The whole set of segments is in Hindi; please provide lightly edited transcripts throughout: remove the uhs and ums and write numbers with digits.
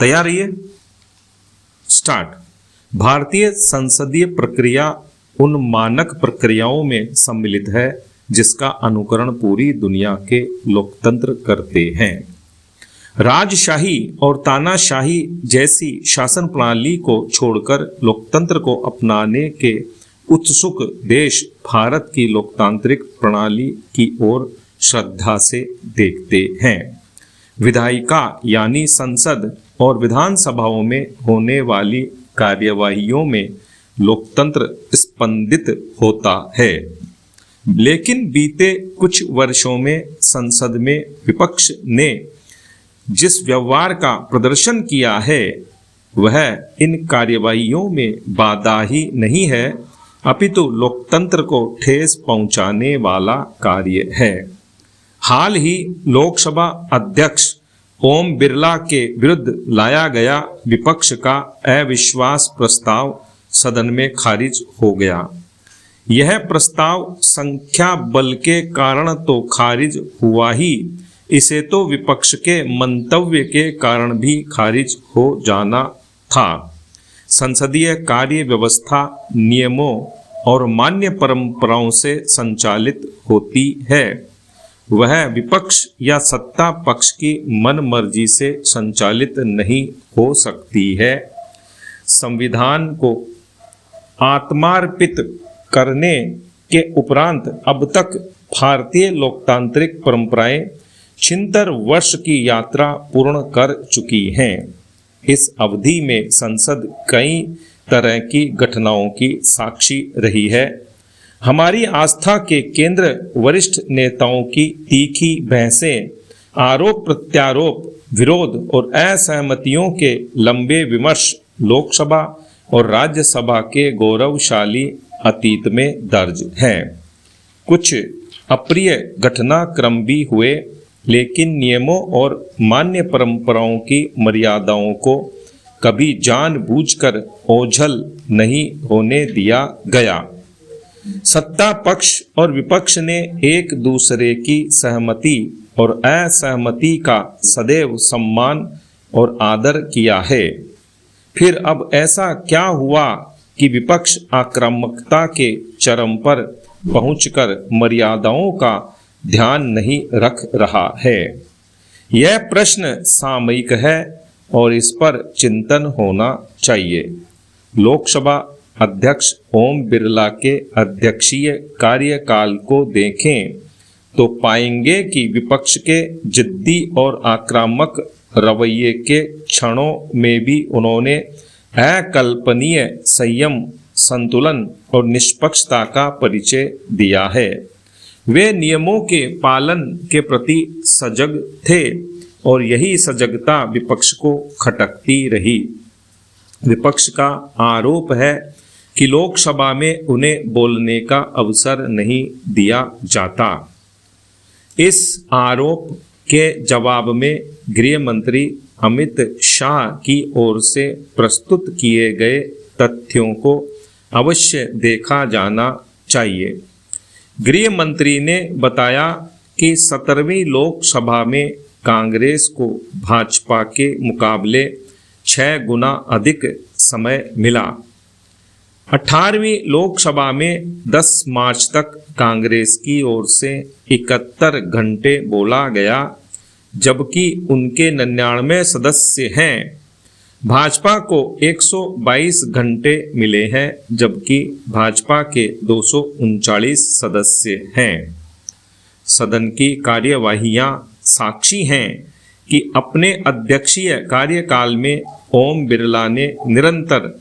तैयार रहिए। स्टार्ट। भारतीय संसदीय प्रक्रिया उन मानक प्रक्रियाओं में सम्मिलित है जिसका अनुकरण पूरी दुनिया के लोकतंत्र करते हैं। राजशाही और तानाशाही जैसी शासन प्रणाली को छोड़कर लोकतंत्र को अपनाने के उत्सुक देश भारत की लोकतांत्रिक प्रणाली की ओर श्रद्धा से देखते हैं। विधायिका यानी संसद और विधानसभाओं में होने वाली कार्यवाहियों में लोकतंत्र स्पंदित होता है, लेकिन बीते कुछ वर्षों में संसद में विपक्ष ने जिस व्यवहार का प्रदर्शन किया है वह इन कार्यवाहियों में बाधा ही नहीं है, अपितु लोकतंत्र को ठेस पहुंचाने वाला कार्य है। हाल ही लोकसभा अध्यक्ष ओम बिरला के विरुद्ध लाया गया विपक्ष का अविश्वास प्रस्ताव सदन में खारिज हो गया। यह प्रस्ताव संख्या बल के कारण तो खारिज हुआ ही, इसे तो विपक्ष के मंतव्य के कारण भी खारिज हो जाना था। संसदीय कार्य व्यवस्था नियमों और मान्य परंपराओं से संचालित होती है, वह विपक्ष या सत्ता पक्ष की मनमर्जी से संचालित नहीं हो सकती है। संविधान को आत्मार्पित करने के उपरांत अब तक भारतीय लोकतांत्रिक परंपराएं 76 वर्ष की यात्रा पूर्ण कर चुकी हैं। इस अवधि में संसद कई तरह की घटनाओं की साक्षी रही है। हमारी आस्था के केंद्र वरिष्ठ नेताओं की तीखी बहसें, आरोप प्रत्यारोप, विरोध और असहमतियों के लंबे विमर्श लोकसभा और राज्यसभा के गौरवशाली अतीत में दर्ज हैं। कुछ अप्रिय घटनाक्रम भी हुए, लेकिन नियमों और मान्य परंपराओं की मर्यादाओं को कभी जानबूझकर ओझल नहीं होने दिया गया। सत्ता पक्ष और विपक्ष ने एक दूसरे की सहमति और असहमति का सदैव सम्मान और आदर किया है। फिर अब ऐसा क्या हुआ कि विपक्ष आक्रामकता के चरम पर पहुंचकर मर्यादाओं का ध्यान नहीं रख रहा है? यह प्रश्न सामयिक है और इस पर चिंतन होना चाहिए। लोकसभा अध्यक्ष ओम बिरला के अध्यक्षीय कार्यकाल को देखें तो पाएंगे कि विपक्ष के जिद्दी और आक्रामक रवैये के क्षणों में भी उन्होंने अकल्पनीय संयम, संतुलन और निष्पक्षता का परिचय दिया है। वे नियमों के पालन के प्रति सजग थे और यही सजगता विपक्ष को खटकती रही। विपक्ष का आरोप है कि लोकसभा में उन्हें बोलने का अवसर नहीं दिया जाता। इस आरोप के जवाब में गृह मंत्री अमित शाह की ओर से प्रस्तुत किए गए तथ्यों को अवश्य देखा जाना चाहिए। गृह मंत्री ने बताया कि 17वीं लोकसभा में कांग्रेस को भाजपा के मुकाबले 6 गुना अधिक समय मिला। 18वीं लोकसभा में 10 मार्च तक कांग्रेस की ओर से 71 घंटे बोला गया, जबकि उनके 99 सदस्य हैं। भाजपा को 122 घंटे मिले हैं, जबकि भाजपा के 239 सदस्य हैं। सदन की कार्यवाहियां साक्षी हैं कि अपने अध्यक्षीय कार्यकाल में ओम बिरला ने निरंतर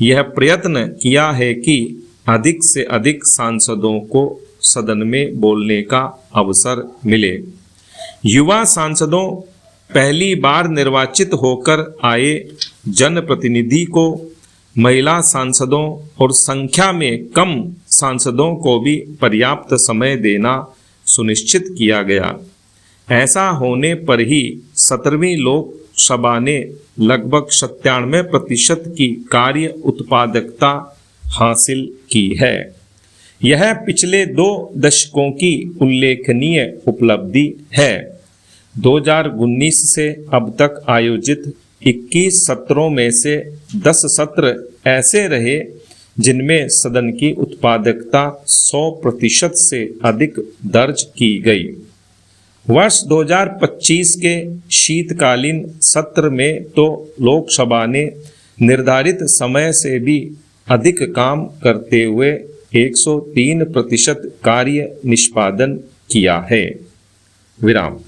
यह प्रयत्न किया है कि अधिक से अधिक सांसदों को सदन में बोलने का अवसर मिले। युवा सांसदों, पहली बार निर्वाचित होकर आए जनप्रतिनिधि को, महिला सांसदों और संख्या में कम सांसदों को भी पर्याप्त समय देना सुनिश्चित किया गया। ऐसा होने पर ही 17वीं लोकसभा ने लगभग 97% की कार्य उत्पादकता हासिल की है। यह पिछले 2 दशकों की उल्लेखनीय उपलब्धि है। 2019 से अब तक आयोजित 21 सत्रों में से 10 सत्र ऐसे रहे जिनमें सदन की उत्पादकता 100% से अधिक दर्ज की गई। वर्ष 2025 के शीतकालीन सत्र में तो लोकसभा ने निर्धारित समय से भी अधिक काम करते हुए 103% कार्य निष्पादन किया है। विराम।